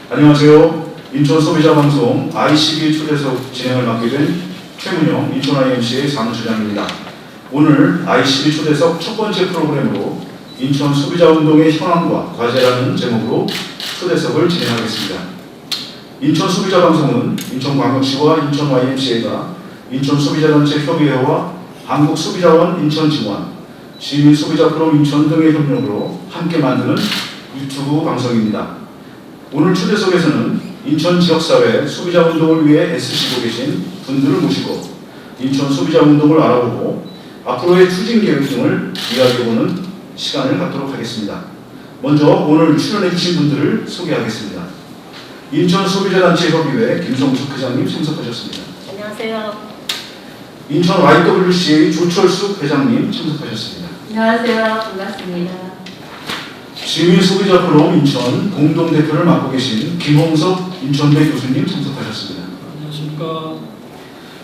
안녕하세요. 인천 소비자방송 ICB 초대석 진행을 맡게 된 최문영 인천 IMC의 사무처장입니다. 오늘 ICB 초대석 첫 번째 프로그램으로 인천 소비자운동의 현황과 과제라는 제목으로 초대석을 진행하겠습니다. 인천 소비자방송은 인천광역시와 인천 YMCA가 인천 소비자단체 협의회와 한국소비자원 인천지원, 시민소비자프롬 인천 등의 협력으로 함께 만드는 유튜브 방송입니다. 오늘 초대석에서는 인천 지역사회 소비자운동을 위해 애쓰시고 계신 분들을 모시고 인천 소비자운동을 알아보고 앞으로의 추진 계획 등을 이야기해보는 시간을 갖도록 하겠습니다. 먼저 오늘 출연해주신 분들을 소개하겠습니다. 인천 소비자단체 협의회 김성숙 회장님 참석하셨습니다. 안녕하세요. 인천 YWCA 조철숙 회장님 참석하셨습니다. 안녕하세요. 반갑습니다. 시민소비자프롬 인천 공동대표를 맡고 계신 김홍석 인천대 교수님 참석하셨습니다. 안녕하십니까.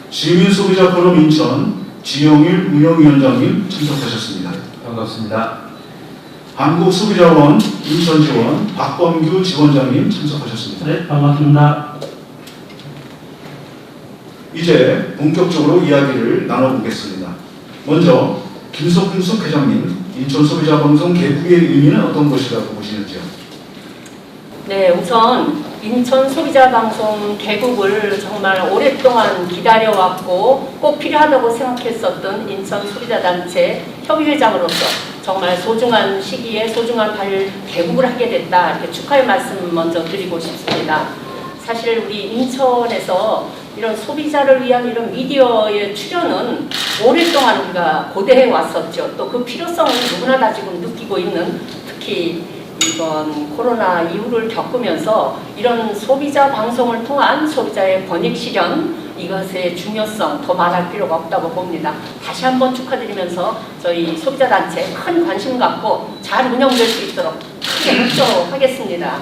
시민소비자프롬 인천 지영일 운영위원장님 참석하셨습니다. 반갑습니다. 한국소비자원 인천지원 박범규 지원장님 참석하셨습니다. 네, 반갑습니다. 이제 본격적으로 이야기를 나눠보겠습니다. 먼저 김석훈숙 회장님, 인천 소비자방송 개국의 의미는 어떤 것이라고 보시는지요? 네, 우선 인천 소비자방송 개국을 정말 오랫동안 기다려왔고 꼭 필요하다고 생각했었던 인천 소비자단체 협의회장으로서 정말 소중한 시기에 소중한 개국을 하게 됐다, 이렇게 축하의 말씀 먼저 드리고 싶습니다. 사실 우리 인천에서 이런 소비자를 위한 이런 미디어의 출연은 오랫동안 우리가 고대해 왔었죠. 또 그 필요성은 누구나 다 지금 느끼고 있는, 특히 이번 코로나 이후를 겪으면서 이런 소비자 방송을 통한 소비자의 권익 실현, 이것의 중요성 더 말할 필요가 없다고 봅니다. 다시 한번 축하드리면서 저희 소비자단체 큰 관심 갖고 잘 운영될 수 있도록 크게 협조록 하겠습니다.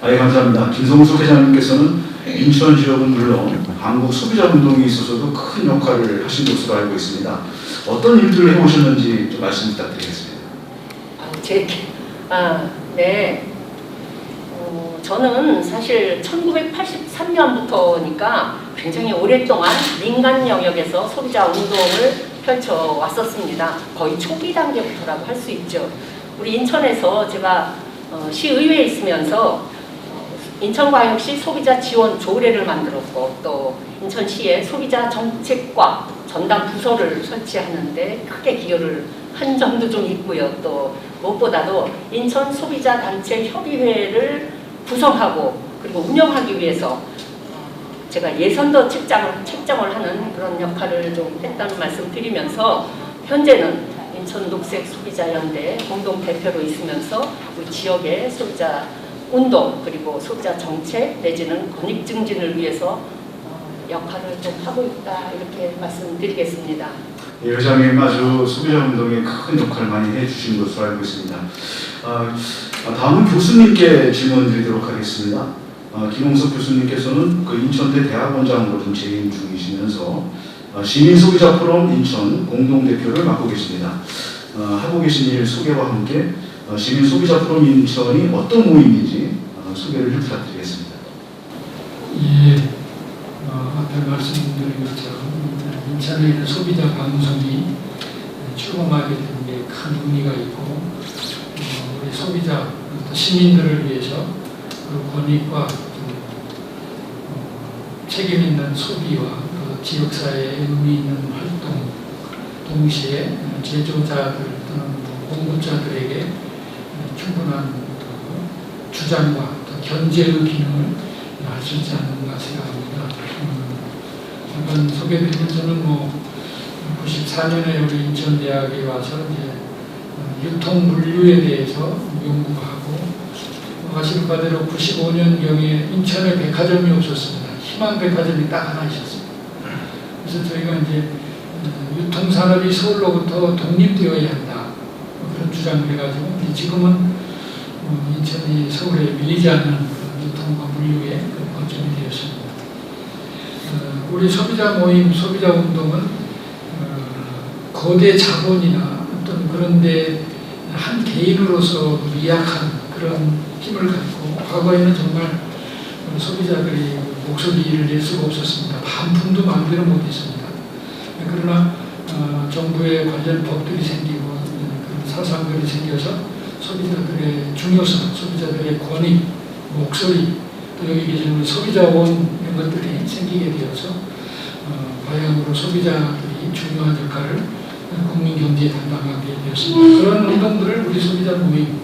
감사합니다. 김성숙 회장님께서는 인천 지역은 물론 한국 소비자운동에 있어서도 큰 역할을 하신 것으로 알고 있습니다. 어떤 일들을 해오셨는지 좀 말씀 부탁드리겠습니다. 네. 저는 사실 1983년부터니까 굉장히 오랫동안 민간 영역에서 소비자 운동을 펼쳐왔었습니다. 거의 초기 단계부터라고 할 수 있죠. 우리 인천에서 제가 시의회에 있으면서 인천광역시 소비자 지원 조례를 만들었고, 또 인천시에 소비자 정책과 전담 부서를 설치하는데 크게 기여를 한 점도 좀 있고요. 또 무엇보다도 인천 소비자 단체 협의회를 구성하고 그리고 운영하기 위해서 제가 예선도 책정을 하는 그런 역할을 좀 했다는 말씀 드리면서, 현재는 인천 녹색 소비자연대 공동 대표로 있으면서 우리 지역의 소비자 운동 그리고 소비자 정책 내지는 권익 증진을 위해서 역할을 좀 하고 있다, 이렇게 말씀드리겠습니다. 예, 회장님 아주 소비자운동에 큰 역할을 많이 해주신 것으로 알고 있습니다. 다음은 교수님께 질문 드리도록 하겠습니다. 김홍석 교수님께서는 그 인천대 대학원장으로 좀 재임 중이시면서 시민소비자프롬 인천 공동대표를 맡고 계십니다. 하고 계신 일 소개와 함께 시민소비자프롬 인천이 어떤 모임인지 소개를 부탁드리겠습니다. 예, 앞에 말씀드린 것처럼 인천에 있는 소비자 방송이 출범하게 된 게 큰 의미가 있고, 우리 소비자, 시민들을 위해서 그 권익과 책임 있는 소비와 그 지역사회에 의미 있는 활동, 동시에 제조자들 또는 공급자들에게 충분한 주장과 견제의 기능을 할 수 있지 않는가 생각합니다. 이번 소개드린 저는 94년에 우리 인천대학에 와서 이제 유통 물류에 대해서 연구하고, 아실 바대로 95년경에 인천에 백화점이 없었습니다. 희망 백화점이 딱 하나 있었습니다. 그래서 저희가 이제 유통산업이 서울로부터 독립되어야 한다, 그런 주장을 해가지고 지금은 인천이 서울에 밀리지 않는 유통과 물류의 거점이 되었습니다. 우리 소비자 모임, 소비자 운동은 거대 자본이나 어떤 그런데 한 개인으로서 미약한 그런 힘을 갖고, 과거에는 정말 소비자들이 목소리를 낼 수가 없었습니다. 반품도 마음대로 못했습니다. 그러나 정부의 관련 법들이 생기고 그런 사상들이 생겨서 소비자들의 중요성, 소비자들의 권익, 목소리, 또 여기 계신 소비자원 이런 것들이 생기게 되어서 방향으로 소비자들이 중요한 역할을 국민 경제에 담당하게 되었습니다. 그런 운동들을 우리 소비자 모임,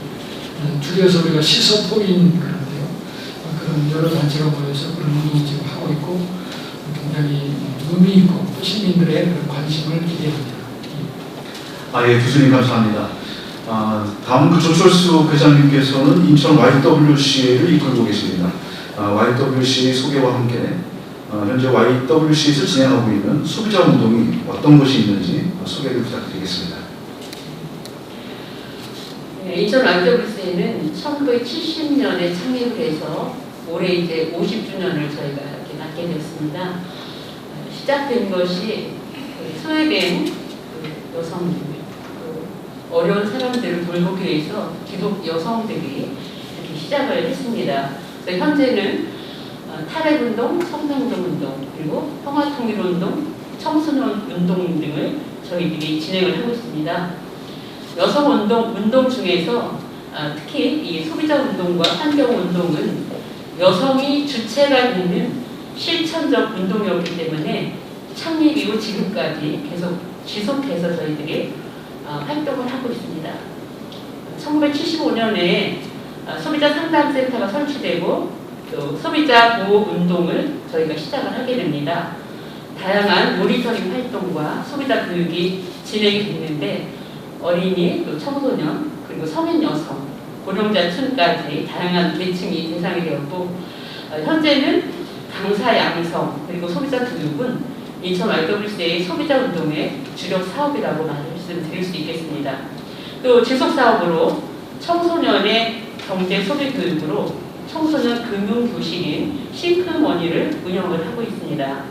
줄여서 우리가 시소포인 그런데요. 그런 여러 단체가 모여서 그런 운동을 지금 하고 있고 굉장히 의미 있고 시민들의 그런 관심을 기대합니다. 예, 교수님 감사합니다. 다음 조철수 회장님께서는 인천 YWCA를 이끌고 계십니다. YWCA 소개와 함께 현재 YWCA에서 진행하고 있는 소비자 운동이 어떤 것이 있는지 소개를 부탁드리겠습니다. 네, 인천 YWCA는 1970년에 창립을 해서 올해 이제 50주년을 저희가 이렇게 맞게 됐습니다. 시작된 것이 소외된 여성들, 어려운 사람들을 돌보기 위해서 기독 여성들이 이렇게 시작을 했습니다. 그래서 현재는 탈핵운동, 성평등운동, 그리고 평화통일운동, 청소년운동 등을 저희들이 진행을 하고 있습니다. 여성운동 중에서 특히 이 소비자운동과 환경운동은 여성이 주체가 있는 실천적 운동이었기 때문에 창립 이후 지금까지 계속 지속해서 저희들이 활동을 하고 있습니다. 1975년에 소비자 상담센터가 설치되고 또 소비자 보호 운동을 저희가 시작을 하게 됩니다. 다양한 모니터링 활동과 소비자 교육이 진행이 됐는데 어린이, 또 청소년, 그리고 성인 여성, 고령자층까지 다양한 계층이 대상이 되었고 현재는 강사 양성 그리고 소비자 교육은 인천 YWCA 소비자 운동의 주력 사업이라고 말씀드릴 수 있겠습니다. 또 지속 사업으로 청소년의 경제 소비 교육으로 청소년 금융 교실인 싱크머니를 운영을 하고 있습니다.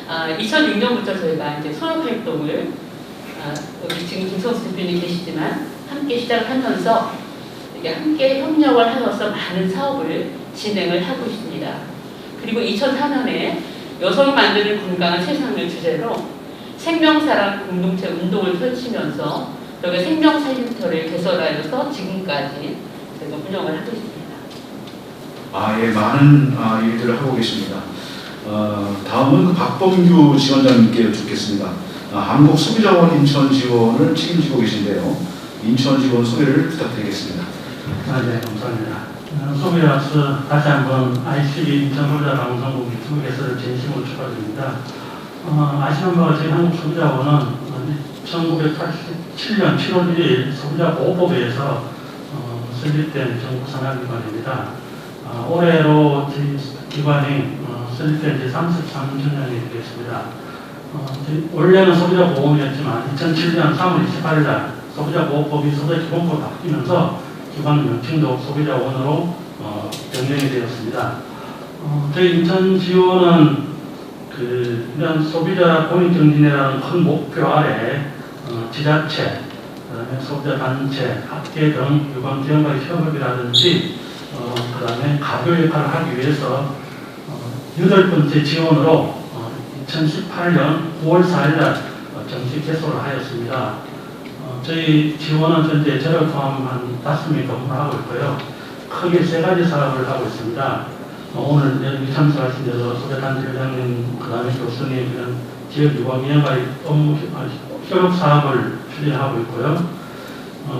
2006년부터 저희가 이제 소협 활동을 여기 지금 김성수 대표님 계시지만 함께 시작을 하면서 함께 협력을 하면서 많은 사업을 진행을 하고 있습니다. 그리고 2004년에 여성이 만드는 건강한 세상을 주제로 생명사랑 공동체 운동을 펼치면서 저희가 생명살림터를 개설하여서 지금까지 저희가 운영을 하고 있습니다. 예, 많은 일들을 하고 계십니다. 다음은 박범규 지원장님께 여쭙겠습니다. 한국소비자원 인천 지원을 책임지고 계신데요. 인천 지원 소개를 부탁드리겠습니다. 네, 감사합니다. 소비자로서 다시 한번 ICB 인천 소비자 방송국 유튜브 개설을 진심으로 축하드립니다. 아시는 바와 저희 한국소비자원은 1987년 7월 1일 소비자보호법에 의해서 설립된 정부산하기관입니다. 올해로 저희 기관이 설립된 지 33주년이 되겠습니다. 원래는 소비자보험이었지만 2007년 3월 28일 날 소비자보호법이 소비자기본법으로 바뀌면서 기관 명칭도 소비자원으로 변경이 되었습니다. 저희 인천지원은 이런 소비자 공익경진이라는 큰 목표 아래 지자체, 그다음에 소비자단체, 학계 등 유관 기관과의 협업이라든지 그다음에 가교 역할을 하기 위해서 8번째 지원으로 2018년 9월 4일 날 정식 개소를 하였습니다. 저희 지원은 현재 저를 포함한 5명이 근무하고 있고요. 크게 3가지 사업을 하고 있습니다. 오늘 여기 참석하신 데서 소비자단체 회장님, 그 다음에 교수님, 이런 지역 유관기관과의 업무 협업 사업을 추진하고 있고요.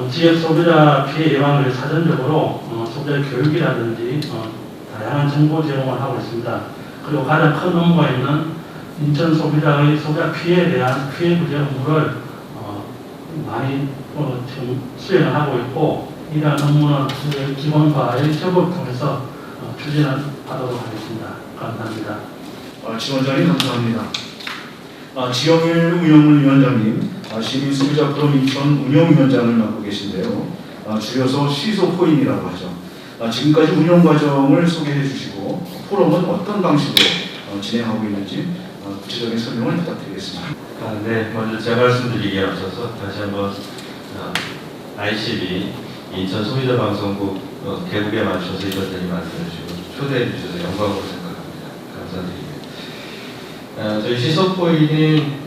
지역 소비자 피해 예방을 사전적으로 소비자 교육이라든지 다양한 정보 제공을 하고 있습니다. 그리고 가장 큰 업무가 있는 인천 소비자의 소비자 피해에 대한 피해 구제 업무를 많이 지금 수행을 하고 있고, 이러한 업무는 기관과의 협업을 통해서 추진하도록 하겠습니다. 감사합니다. 지원장님 감사합니다. 지영일 운영위원장님, 시민소비자 포럼 인천 운영위원장을 맡고 계신데요. 줄여서 시소포인이라고 하죠. 지금까지 운영 과정을 소개해 주시고 포럼은 어떤 방식으로 진행하고 있는지 구체적인 설명을 부탁드리겠습니다. 네, 먼저 제 말씀드리기에 앞서서 다시 한번 ICB 인천 소비자 방송국 개국에 맞춰서 이것들이 말씀해 주시고 초대해 주셔서 영광으로 생각합니다. 감사드립니다. 저희 시소포인이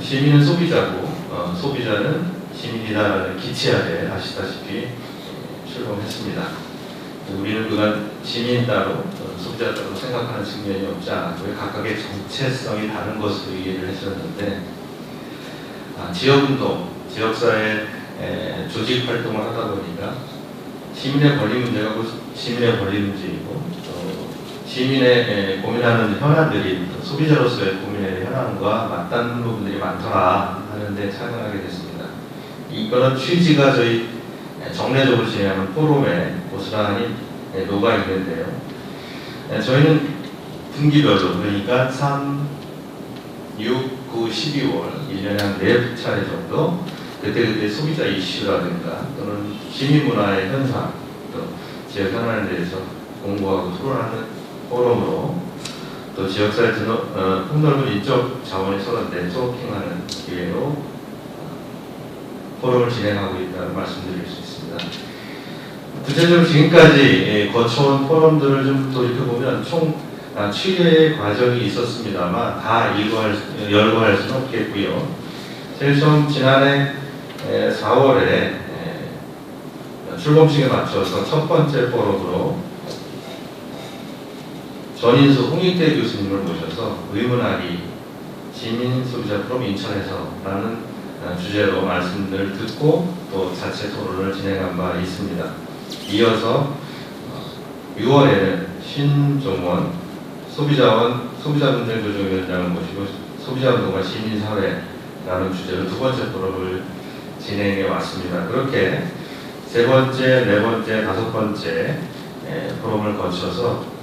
시민은 소비자고 소비자는 시민이다라는 기치 아래 아시다시피 출범했습니다. 우리는 그간 시민 따로 소비자 따로 생각하는 측면이 없지 않았고요. 각각의 정체성이 다른 것으로 이해를 했었는데 지역운동, 지역사회 조직 활동을 하다 보니까 시민의 권리 문제가 시민의 권리 문제이고 시민의 고민하는 현안들이 소비자로서의 고민의 현안과 맞닿는 부분들이 많더라 하는데 참여하게 됐습니다. 이거는 취지가 저희 정례적으로 진행하는 포럼에 고스란히 녹아 있는데요. 저희는 분기별로 그러니까 3, 6, 9, 12월 1년에 한 4차례 정도 그때그때 소비자 이슈라든가 또는 시민문화의 현상 또 지역 현안에 대해서 공부하고 토론하는 포럼으로 또 지역사회 폭넓은 인적 자원이 서로 네트워킹하는 기회로 포럼을 진행하고 있다는 말씀드릴 수 있습니다. 구체적으로 지금까지 거쳐온 포럼들을 좀 돌이켜보면 총 7회의 과정이 있었습니다만 다 열거할 수는 없겠고요. 제일 처음 지난해 4월에 출범식에 맞춰서 첫 번째 포럼으로 전인수 홍익태 교수님을 모셔서 의문하기 시민 소비자 포럼 인천에서라는 주제로 말씀을 듣고 또 자체 토론을 진행한 바 있습니다. 이어서 6월에는 신종원 소비자문제 조정위원장을 모시고 소비자운동과 시민사회라는 주제로 두 번째 포럼을 진행해 왔습니다. 그렇게 세 번째, 네 번째, 다섯 번째 포럼을 거쳐서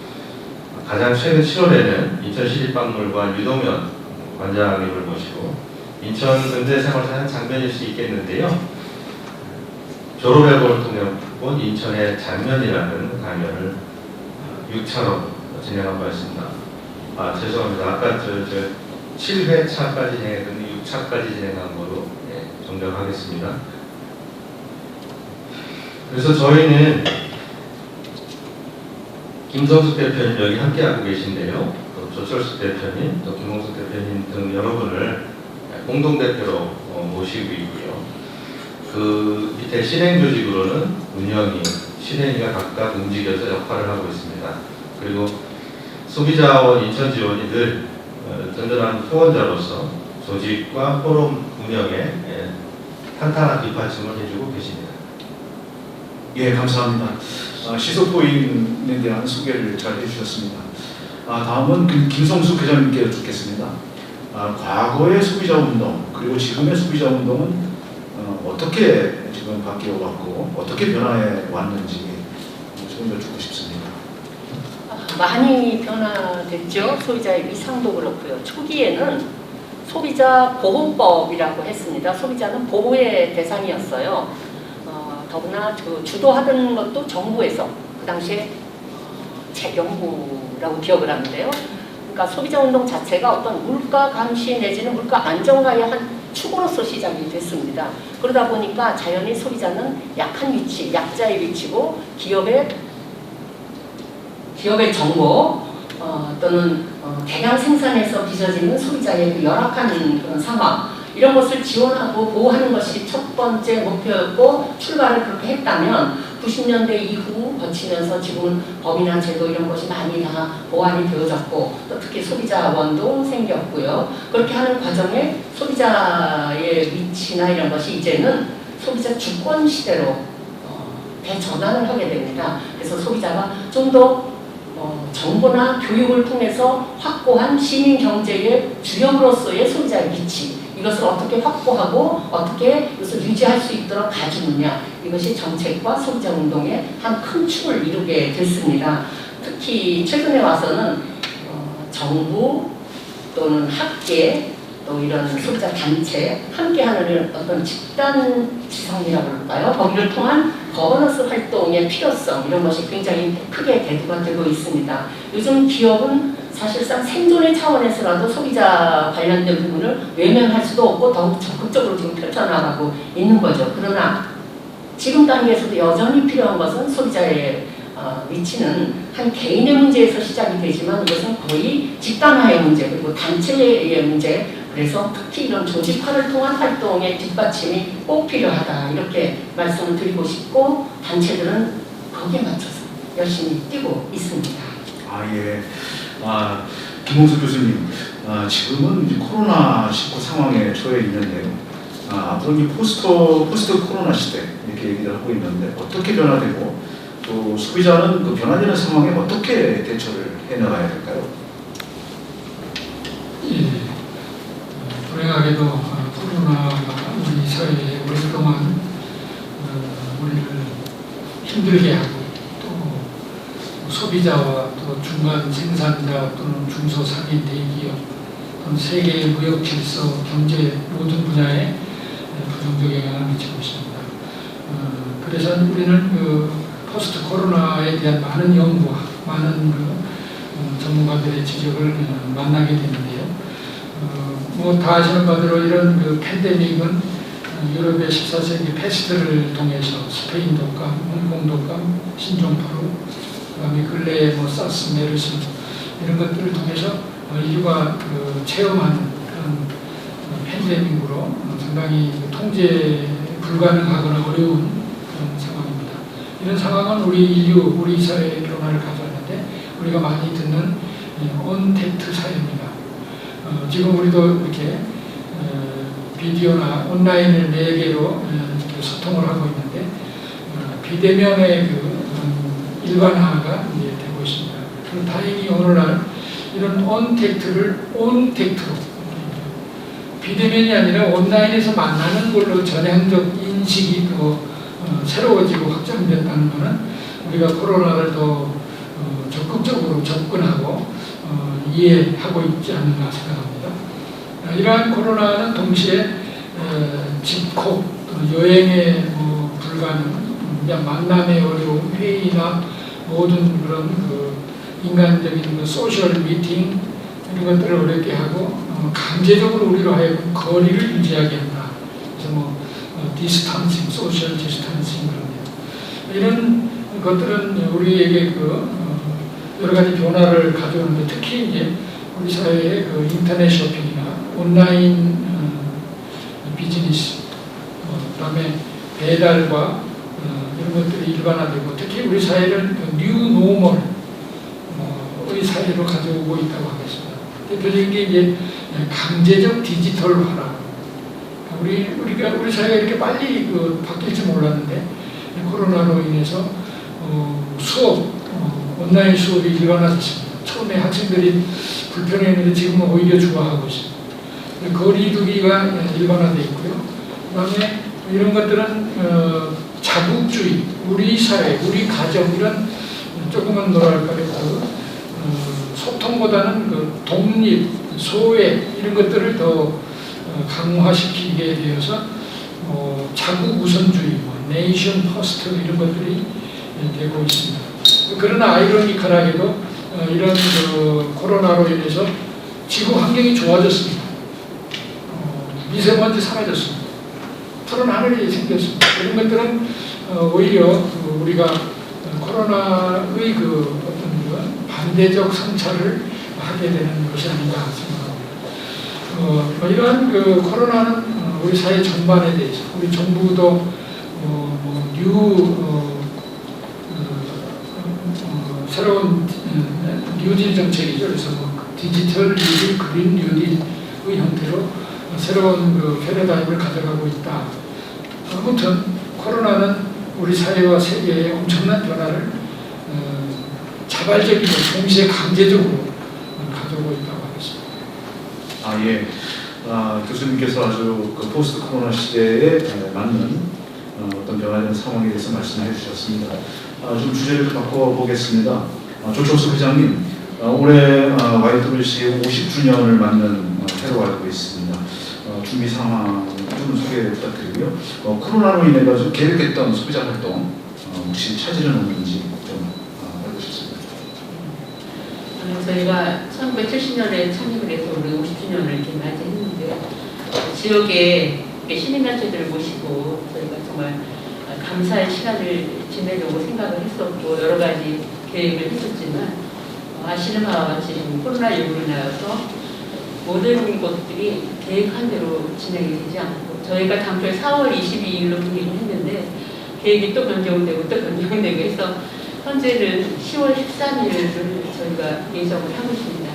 가장 최근 7월에는 인천시립박물관 유동현 관장님을 모시고 인천 근대생활사는 장면일 수 있겠는데요. 졸업앨범을 통해 본 인천의 장면이라는 강연을 6차로 진행한 바 있습니다. 죄송합니다. 아까 저 7회차까지 진행했더니 6차까지 진행한 거로 정정하겠습니다. 그래서 저희는 김성숙 대표님 여기 함께하고 계신데요. 또 조철수 대표님, 또 김홍숙 대표님 등 여러분을 공동대표로 모시고 있고요. 그 밑에 실행조직으로는 운영이, 실행위가 각각 움직여서 역할을 하고 있습니다. 그리고 소비자원 인천지원이 늘 든든한 후원자로서 조직과 포럼 운영에 탄탄한 뒷받침을 해주고 계십니다. 예, 감사합니다. 시소포인에 대한 소개를 잘 해주셨습니다. 다음은 김성숙 회장님께 듣겠습니다. 과거의 소비자운동 그리고 지금의 소비자운동은 어떻게 지금 바뀌어 왔고 어떻게 변화해 왔는지 좀 여쭙고 싶습니다. 많이 변화됐죠. 소비자의 위상도 그렇고요. 초기에는 소비자 보호법이라고 했습니다. 소비자는 보호의 대상이었어요. 더구나 주도하던 것도 정부에서 그 당시에 재경부라고 기억을 하는데요. 그러니까 소비자운동 자체가 어떤 물가 감시 내지는 물가 안정화의 한 축으로서 시작이 됐습니다. 그러다 보니까 자연히 소비자는 약한 위치, 약자의 위치고 기업의 정보 또는 대량 생산에서 빚어지는 소비자의 그 열악한 그런 상황 이런 것을 지원하고 보호하는 것이 첫 번째 목표였고 출발을 그렇게 했다면 90년대 이후 거치면서 지금은 법이나 제도 이런 것이 많이 다 보완이 되어졌고 또 특히 소비자원도 생겼고요. 그렇게 하는 과정에 소비자의 위치나 이런 것이 이제는 소비자 주권 시대로 대전환을 하게 됩니다. 그래서 소비자가 좀 더 정보나 교육을 통해서 확고한 시민 경제의 주역으로서의 소비자의 위치 이것을 어떻게 확보하고 어떻게 이것을 유지할 수 있도록 가주느냐 이것이 정책과 소비자운동의 한 큰 축을 이루게 됐습니다. 특히 최근에 와서는 정부 또는 학계 또 이런 소비자 단체 함께하는 어떤 집단 지성이라고 할까요? 거기를 통한 거버넌스 활동의 필요성 이런 것이 굉장히 크게 대두가 되고 있습니다. 요즘 기업은 사실상 생존의 차원에서라도 소비자 관련된 부분을 외면할 수도 없고 더욱 적극적으로 지금 펼쳐나가고 있는 거죠. 그러나 지금 단계에서도 여전히 필요한 것은 소비자의 위치는 한 개인의 문제에서 시작이 되지만 이것은 거의 집단화의 문제 그리고 단체의 문제 그래서 특히 이런 조직화를 통한 활동의 뒷받침이 꼭 필요하다 이렇게 말씀을 드리고 싶고 단체들은 거기에 맞춰서 열심히 뛰고 있습니다. 예. 김홍석 교수님, 지금은 이제 코로나19 상황에 처해 있는데요. 앞으로 이 포스트 코로나 시대 이렇게 얘기를 하고 있는데 어떻게 변화되고 또 소비자는 그 변화되는 상황에 어떻게 대처를 해나가야 될까요? 예. 불행하게도 코로나가 우리 사회에 오랫동안 우리를 힘들게 하고 또 소비자와 또 중간 생산자 또는 중소상인 대기업 또는 세계의 무역 질서, 경제 모든 분야에 부정적 영향을 미치고 있습니다. 그래서 우리는 그 포스트 코로나에 대한 많은 연구와 많은 전문가들의 지적을 만나게 되는데요. 다 아시는 바대로 이런 그 팬데믹은 유럽의 14세기 패스트를 통해서 스페인 독감, 홍콩 독감, 신종플루, 그다음에 근래에 사스, 메르스 이런 것들을 통해서 인류가 체험하는 그런 팬데믹으로 상당히 통제 불가능하거나 어려운 그런 상황입니다. 이런 상황은 우리 사회의 변화를 가져왔는데 우리가 많이 듣는 언택트 사회입니다. 지금 우리도 이렇게 비디오나 온라인을 매개로 이렇게 소통을 하고 있는데 비대면의 일반화가 이제 되고 있습니다. 그리고 다행히 오늘날 이런 언택트를 온택트로 비대면이 아니라 온라인에서 만나는 걸로 전향적 인식이 더 새로워지고 확장된다는 것은 우리가 코로나를 더 적극적으로 접근하고 이해하고 있지 않는가 생각합니다. 이러한 코로나는 동시에 집콕, 여행의 불가능, 그냥 만남의 어려움, 회의나 모든 그런 인간적인 소셜 미팅 이런 것들을 어렵게 하고 강제적으로 우리로 하여금 거리를 유지하게 한다. 그래서 디스탄싱, 소셜 디스탄싱 이런 것들은 우리에게 여러 가지 변화를 가져오는데 특히 이제 우리 사회의 인터넷 쇼핑이나 온라인 비즈니스, 그다음에 배달과 이런 것들이 일반화되고 특히 우리 사회를 뉴 노멀의 사회로 가져오고 있다고 하겠습니다. 대표적인 게 이제 강제적 디지털화라. 우리 사회가 이렇게 빨리 바뀔지 몰랐는데 코로나로 인해서 수업 온라인 수업이 일반화됐습니다. 처음에 학생들이 불편했는데 지금은 오히려 좋아하고 있습니다. 거리두기가 일반화되어 있고요. 그다음에 이런 것들은 자국주의, 우리 사회, 우리 가정 이런 조금은 뭐랄까요 소통보다는 독립, 소외 이런 것들을 더 강화시키게 되어서 자국 우선주의, 네이션 퍼스트 이런 것들이 되고 있습니다. 그러나 아이러니컬하게도 이런 코로나로 인해서 지구 환경이 좋아졌습니다. 미세먼지 사라졌습니다. 푸른 하늘이 생겼습니다. 이런 것들은 오히려 우리가 코로나의 어떤 반대적 성찰을 하게 되는 것이 아닌가 생각합니다. 이러한 코로나는 우리 사회 전반에 대해서 우리 정부도 새로운 뉴딜 정책이죠. 그래서 디지털 뉴딜, 그린 뉴딜의 형태로 새로운 패러다임을 가져가고 있다. 아무튼 코로나는 우리 사회와 세계에 엄청난 변화를 자발적이고 동시에 강제적으로 가져오고 있다고 하겠습니다. 예. 교수님께서 아주 포스트 코로나 시대에 맞는 어떤 변화되는 상황에 대해서 말씀해 주셨습니다. 좀 주제를 바꿔보겠습니다. 조철수 회장님, 올해 YWC의 50주년을 맞는 해로 알고 있습니다. 준비 상황 좀 소개 부탁드리고요. 코로나로 인해 가지고 계획했던 소비자 활동 혹시 차질은 없는지 좀 알고 싶습니다. 저희가 1970년에 창립을 해서 우리 50주년을 이렇게 맞이했는데 지역에 시민단체들을 모시고 저희가 정말 감사의 시간을 지내려고 생각을 했었고 여러 가지 계획을 했었지만 아시는 바와 같이 코로나19로 인하여서 모든 것들이 계획한 대로 진행이 되지 않고 저희가 당초에 4월 22일로 계획을 했는데 계획이 또 변경되고 또 변경되고 해서 현재는 10월 13일을 저희가 예정을 하고 있습니다.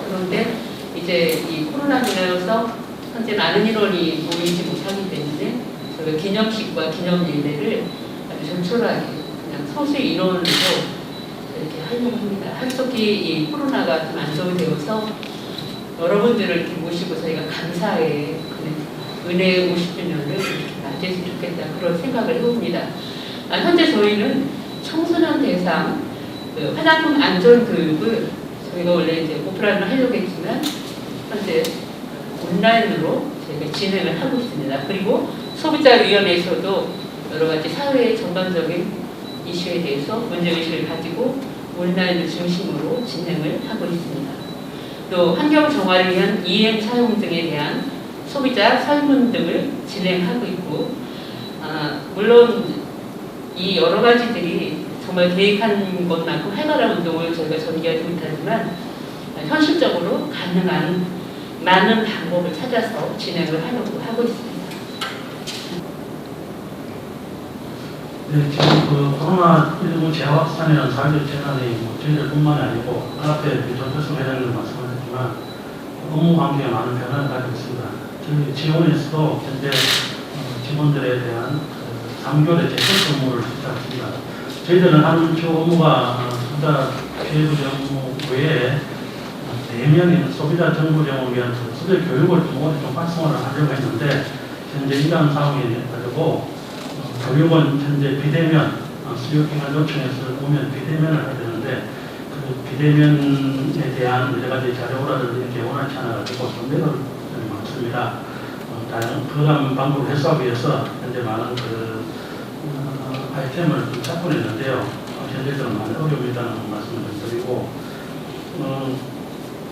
그런데 이제 이 코로나로 인하여서 현재 많은 인원이 모이지 못하기 때문에 저희가 기념식과 기념예배를 아주 점철하게 그냥 소수 인원으로 이렇게 하려고 합니다. 한쪽이 이 코로나가 좀 안정이 되어서 여러분들을 이렇게 모시고 저희가 감사의 은혜의 50주년을 맞이했으면 좋겠다 그런 생각을 해봅니다. 현재 저희는 청소년 대상 화장품 안전 교육을 저희가 원래 이제 오프라인으로 하려고 했지만 현재 온라인으로 저희가 진행을 하고 있습니다. 그리고 소비자위원회에서도 여러 가지 사회의 전반적인 이슈에 대해서 문제의식을 가지고 온라인을 중심으로 진행을 하고 있습니다. 또 환경 정화를 위한 EM 사용 등에 대한 소비자 설문 등을 진행하고 있고 물론 이 여러 가지들이 정말 계획한 것만큼 활발한 운동을 저희가 전개하지 못하지만 현실적으로 가능한 많은 방법을 찾아서 진행을 하려고 하고 있습니다. 네, 지금 그 코로나19 재확산이라는 사회적 재난이 저희들뿐만이 아니고 앞에 조태수 회장님 말씀하셨지만 업무 관계에 많은 변화를 가지고 있습니다. 저희 지원에서도 현재 직원들에 대한 3개월의 재택 근무를 시작했습니다. 저희들은 한 주 업무가 소비자 피해부 정무 외에 4명의 소비자 정보 제공을 위한 소비자 교육을 좀 활성화를 하려고 했는데 현재 이러한 상황이 가지고 교육은 현재 비대면 수요기관 요청해서 오면 비대면을 해야 되는데 그 비대면에 대한 여러 가지 자료라든지 이렇게 원활치 않아가지고 손대가 많습니다. 다양한 그런 방법을 해소하기 위해서 현재 많은 아이템을 좀 찾고 있는데요. 현재들은 많은 어려움이 있다는 말씀을 좀 드리고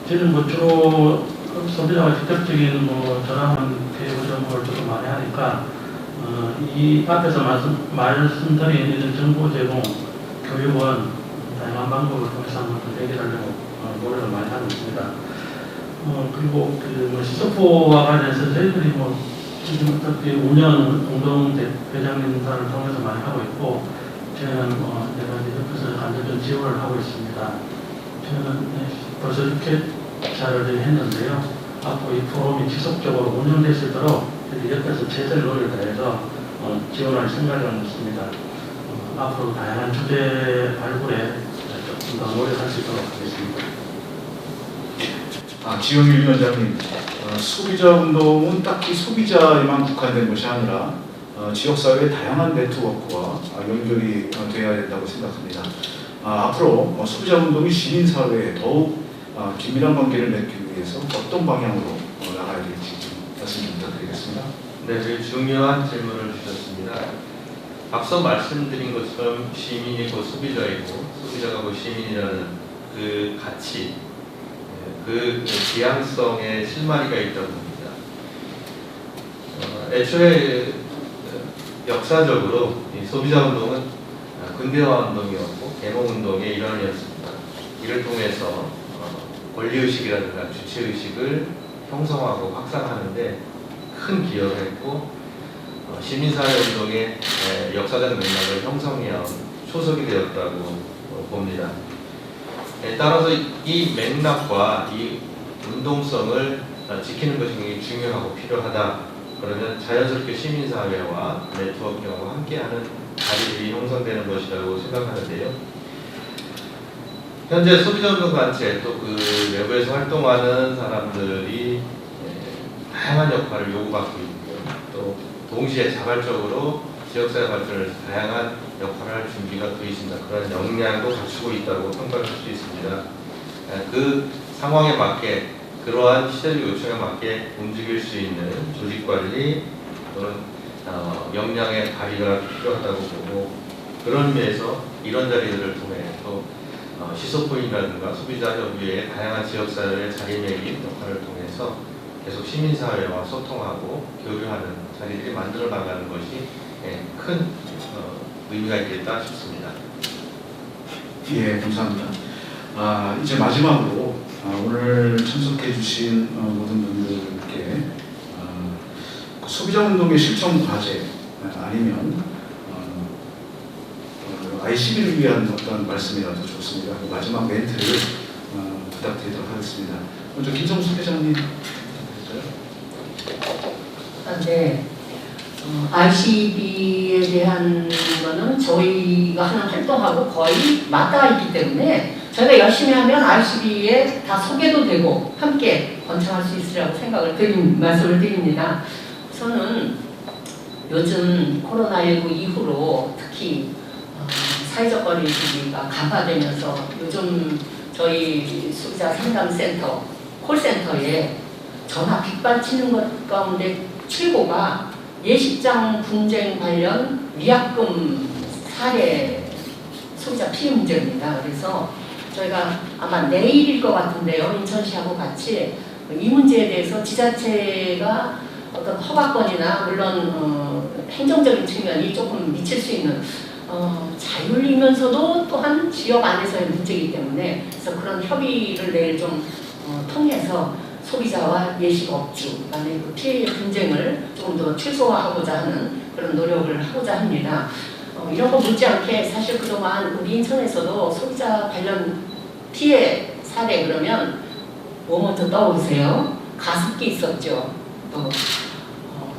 저는 주로 소비자가 직접적인 전화하는 개입 정보를 조금 많이 하니까 이 앞에서 말씀드린 이런 정보 제공, 교육은 다양한 방법을 통해서 한번 해결하려고 노력을 많이 하고 있습니다. 그리고 시소포와 관련해서 저희들이 지금 어떻게 운영 공동 회장님들을 통해서 많이 하고 있고 저는 내가 옆에서 간접적인 지원을 하고 있습니다. 저는 벌써 이렇게 자료를 했는데요. 앞으로 이 포럼이 지속적으로 운영될 수 있도록 옆에서 최선의 노력을 다해서 지원할 생각을 있습니다. 앞으로 다양한 주제 발굴에 조금 더 노력할 수 있도록 하겠습니다. 지영일 위원장님, 소비자 운동은 딱히 소비자에만 국한된 것이 아니라 지역사회의 다양한 네트워크와 연결이 되어야 된다고 생각합니다. 앞으로 소비자 운동이 시민사회에 더욱 긴밀한 관계를 맺기 위해서 어떤 방향으로 나가야 될지 말씀 좀 부탁드리겠습니다. 네, 되게 중요한 질문을 주셨습니다. 앞서 말씀드린 것처럼 시민이 곧 소비자이고 소비자가 곧 시민이라는 그 가치, 그 지향성의 실마리가 있다고 봅니다. 애초에 역사적으로 이 소비자 운동은 근대화 운동이었고 계몽 운동의 일환이었습니다. 이를 통해서 권리의식이라든가 주체의식을 형성하고 확산하는데 큰 기여를 했고 시민사회 운동의 역사적 맥락을 형성해온 초석이 되었다고 봅니다. 따라서 이 맥락과 이 운동성을 지키는 것이 굉장히 중요하고 필요하다. 그러면 자연스럽게 시민사회와 네트워킹하고 함께하는 자리들이 형성되는 것이라고 생각하는데요. 현재 소비자운동단체 또 그 외부에서 활동하는 사람들이 다양한 역할을 요구받고 있고요. 또 동시에 자발적으로 지역사회 발전을 다양한 역할을 할 준비가 되어 있습니다. 그런 역량도 갖추고 있다고 평가할 수 있습니다. 그 상황에 맞게 그러한 시대적 요청에 맞게 움직일 수 있는 조직관리 또는 역량의 발휘가 필요하다고 보고 그런 의미에서 이런 자리들을 통해 또 시소포인이라든가 소비자협의회의 다양한 지역사회의 자리매김 역할을 통해서 계속 시민사회와 소통하고 교류하는 자리들이 만들어 나가는 것이 큰 의미가 있겠다 싶습니다. 예, 감사합니다. 이제 마지막으로 오늘 참석해 주신 모든 분들께 그 소비자운동의 실천 과제 아니면 ICB를 위한 어떤 말씀이라도 좋습니다. 그 마지막 멘트를 부탁드리도록 하겠습니다. 먼저 김성수 회장님. 네. ICB에 대한 거는 저희가 하는 활동하고 거의 맞닿아 있기 때문에 저희가 열심히 하면 ICB에 다 소개도 되고 함께 번창할 수 있으리라고 말씀을 드립니다. 저는 요즘 코로나19 이후로 특히 사회적 거리두기가 간파되면서 요즘 저희 소비자 상담센터, 콜센터에 전화 빗발치는 것 가운데 최고가 예식장 분쟁 관련 위약금 사례 소비자 피해 문제입니다. 그래서 저희가 아마 내일일 것 같은데요. 인천시하고 같이 이 문제에 대해서 지자체가 어떤 허가권이나 물론 행정적인 측면이 조금 미칠 수 있는 자율이면서도 또한 지역 안에서의 문제이기 때문에 그래서 그런 협의를 내일 좀 통해서 소비자와 예식업주 간의 그 피해 분쟁을 조금 더 최소화하고자 하는 그런 노력을 하고자 합니다. 이런 거 못지않게 사실 그동안 우리 인천에서도 소비자 관련 피해 사례 그러면 뭐 먼저 떠오르세요? 가습기 있었죠. 또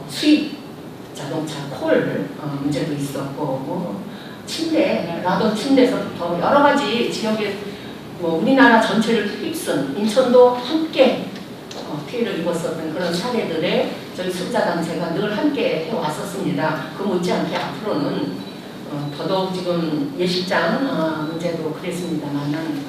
수입 자동차 콜 문제도 있었고 뭐 침대, 라던 침대에서부터 여러 가지 지역에 뭐 우리나라 전체를 휩쓴 인천도 함께 피해를 입었었던 그런 사례들에 저희 소비자단체가 늘 함께 해왔었습니다. 그 못지않게 앞으로는 더더욱 지금 예식장 문제도 그랬습니다만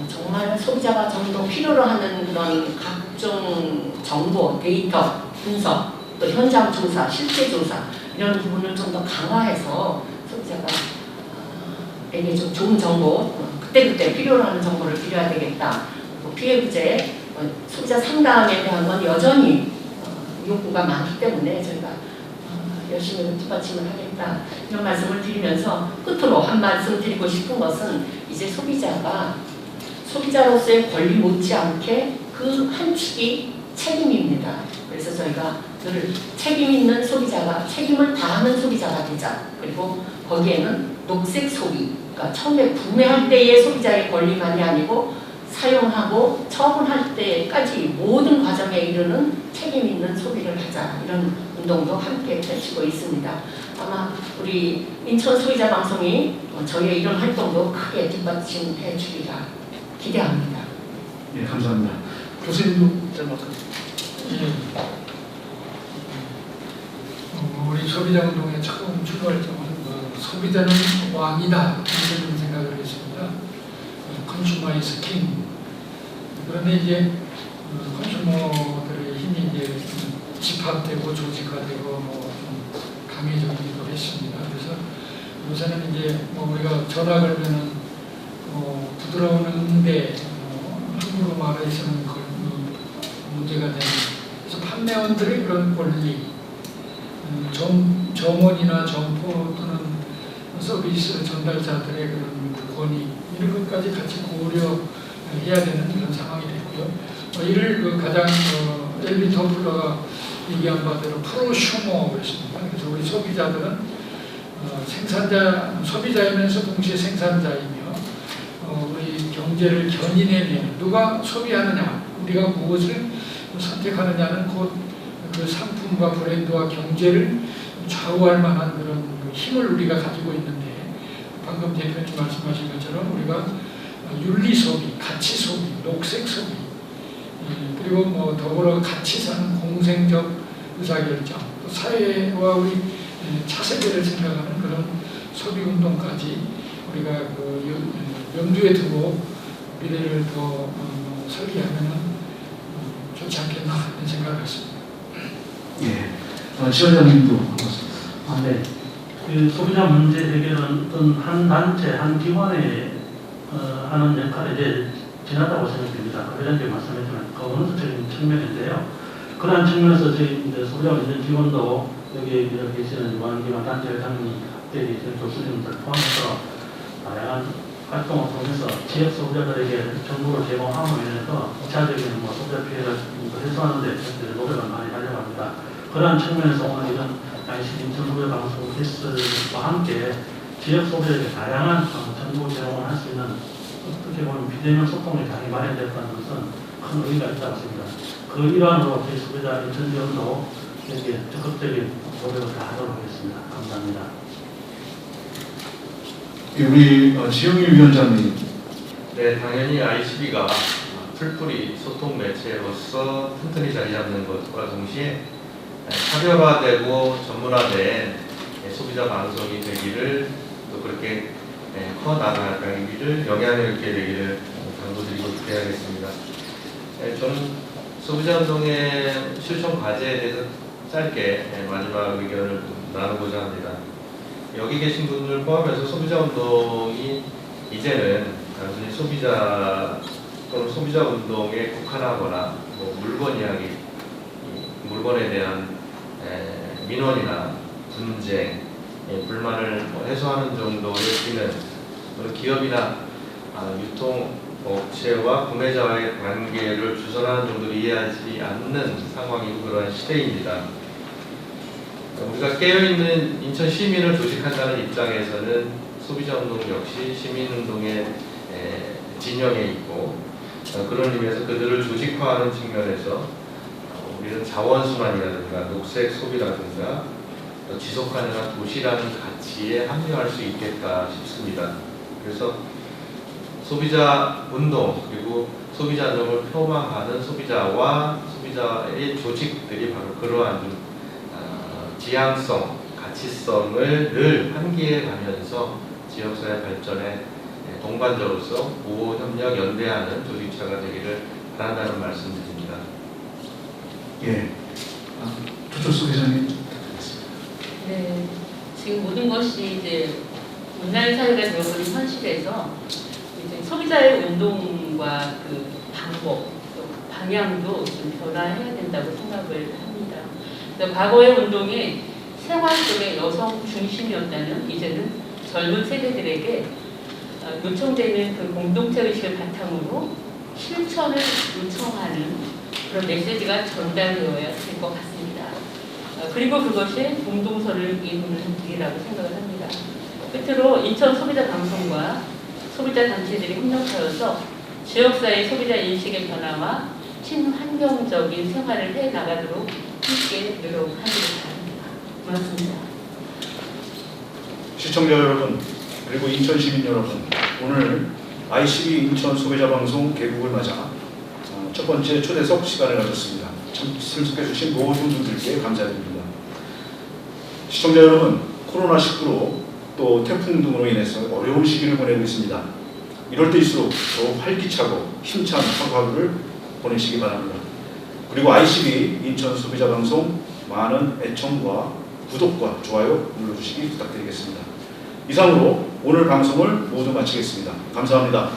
정말 소비자가 좀 더 필요로 하는 그런 각종 정보, 데이터 분석, 또 현장 조사, 실제 조사 이런 부분을 좀 더 강화해서 소비자가 에게 좀 좋은 정보, 그때그때 필요로 하는 정보를 드려야 되겠다. 피해 구제, 소비자 상담에 대한 건 여전히 욕구가 많기 때문에 저희가 열심히 뒷받침을 하겠다. 이런 말씀을 드리면서 끝으로 한 말씀 드리고 싶은 것은 이제 소비자가 소비자로서의 권리 못지않게 그 한 축이 책임입니다. 그래서 저희가 늘 책임 있는 소비자가 책임을 다하는 소비자가 되자. 그리고 거기에는 녹색 소비, 그러니까 처음에 구매할 때의 소비자의 권리만이 아니고 사용하고 처분할 때까지 모든 과정에 이르는 책임 있는 소비를 하자. 이런 운동도 함께 펼치고 있습니다. 아마 우리 인천 소비자 방송이 저희의 이런 활동도 크게 뒷받침해 주리라 기대합니다. 예, 감사합니다. 교수님도 짧게. 우리 소비자운동의 처음 출발점은 소비자는 왕이다 이런 생각을 했습니다. 컨슈머 이즈 킹. 그런데 이제 컨슈머들의 힘이 이제 집합되고 조직화되고 좀 강해지기도 했습니다. 그래서 요새는 이제 우리가 전화 걸면은 부드러운 응대, 함부로 말해서는 문제가 되는. 그래서 판매원들의 그런 권리, 점원이나 점포 또는 서비스 전달자들의 그런 권위 이런 것까지 같이 고려해야 되는 그런 상황이 됐고요. 이를 가장 엘빈 터플러가 얘기한 바대로 프로슈머 그랬습니다. 그래서 우리 소비자들은 소비자이면서 동시에 생산자이며 우리 경제를 견인해내는 누가 소비하느냐, 우리가 무엇을 선택하느냐는 곧 그 상품과 브랜드와 경제를 좌우할 만한 그런 힘을 우리가 가지고 있는데 방금 대표님 말씀하신 것처럼 우리가 윤리 소비, 가치 소비, 녹색 소비 그리고 더불어 같이 사는 공생적 의사결정, 또 사회와 우리 차세대를 생각하는 그런 소비 운동까지 우리가 염두에 두고 미래를 더 설계하면 좋지 않겠나 하는 생각을 했습니다. 예, 지원장님도 반갑습니다. 네. 그 소비자 문제 해결은 어떤 한 단체, 한 기관에 하는 역할이 이제 지났다고 생각됩니다. 회장님 말씀하셨지만 그 어느적인 측면인데요. 그러한 측면에서 저희 소비자 문제 기원도 여기 계시는 유한기관 단체 회장님들이 교수님들 포함해서 다양한 활동을 통해서 지역 소비자들에게 정보를 제공함으로 인해서 2차적인 소비자 피해를 해소하는 데 저희들이 노력을 많이 하려고 합니다. 그러한 측면에서 오늘 이런 ICB 인천 소비자 방송 게스트와 함께 지역 소비자에게 다양한 정보 제공을 할 수 있는 어떻게 보면 비대면 소통의 장이 마련됐다는 것은 큰 의미가 있다고 생각합니다. 그 일환으로 저희 소비자 인천 지역도 여기에 적극적인 노력을 다하도록 하겠습니다. 감사합니다. 우리 지영일 위원장님. 네, 당연히 ICB가 풀뿌리 소통 매체로서 튼튼히 자리 잡는 것과 동시에 차별화되고 전문화된 소비자 방송이 되기를 또 그렇게 커 나가기를 영향력 있게 되기를 당부드리고 그래야겠습니다. 저는 소비자운동의 실천 과제에 대해서 짧게 마지막 의견을 나누고자 합니다. 여기 계신 분들 포함해서 소비자운동이 이제는 단순히 소비자 또는 소비자운동에 국한하거나 물건 이야기, 물건에 대한 민원이나 분쟁, 불만을 해소하는 정도의 기능, 기업이나 유통업체와 구매자와의 관계를 주선하는 정도로 이해하지 않는 상황이고 그러한 시대입니다. 우리가 깨어있는 인천 시민을 조직한다는 입장에서는 소비자운동 역시 시민운동의 진영에 있고 그런 의미에서 그들을 조직화하는 측면에서 우리는 자원순환이라든가 녹색 소비라든가 지속가능한 도시라는 가치에 합류할 수 있겠다 싶습니다. 그래서 소비자 운동 그리고 소비자 운동을 표방하는 소비자와 소비자의 조직들이 바로 그러한 지향성, 가치성을 늘 환기해 가면서 지역사회 발전에 동반자로서 보호, 협력, 연대하는 조직체가 되기를 바란다는 말씀드립니다. 예. 조철수 회장님. 네, 지금 모든 것이 이제 문화의 사회가 되어버린 현실에서 이제 소비자의 운동과 그 방법, 또 방향도 좀 변화해야 된다고 생각을 합니다. 그래서 과거의 운동이 생활 속의 여성 중심이었다면 이제는 젊은 세대들에게 요청되는 그 공동체 의식을 바탕으로 실천을 요청하는 그런 메시지가 전달되어야 될 것 같습니다. 그리고 그것이 공동선을 이루는 길이라고 생각을 합니다. 끝으로 인천 소비자 방송과 소비자 단체들이 협력하여서 지역사회 소비자 인식의 변화와 친환경적인 생활을 해나가도록 함께 노력하기를 바랍니다. 고맙습니다. 시청자 여러분 그리고 인천 시민 여러분, 오늘 ICB 인천 소비자 방송 개국을 맞아 첫 번째 초대석 시간을 가졌습니다. 참석해 주신 모든 분들께 감사드립니다. 시청자 여러분, 코로나19로 또 태풍 등으로 인해서 어려운 시기를 보내고 있습니다. 이럴 때일수록 더욱 활기차고 힘찬 하루하루를 보내시기 바랍니다. 그리고 ICB 인천 소비자 방송 많은 애청과 구독과 좋아요 눌러주시기 부탁드리겠습니다. 이상으로 오늘 방송을 모두 마치겠습니다. 감사합니다.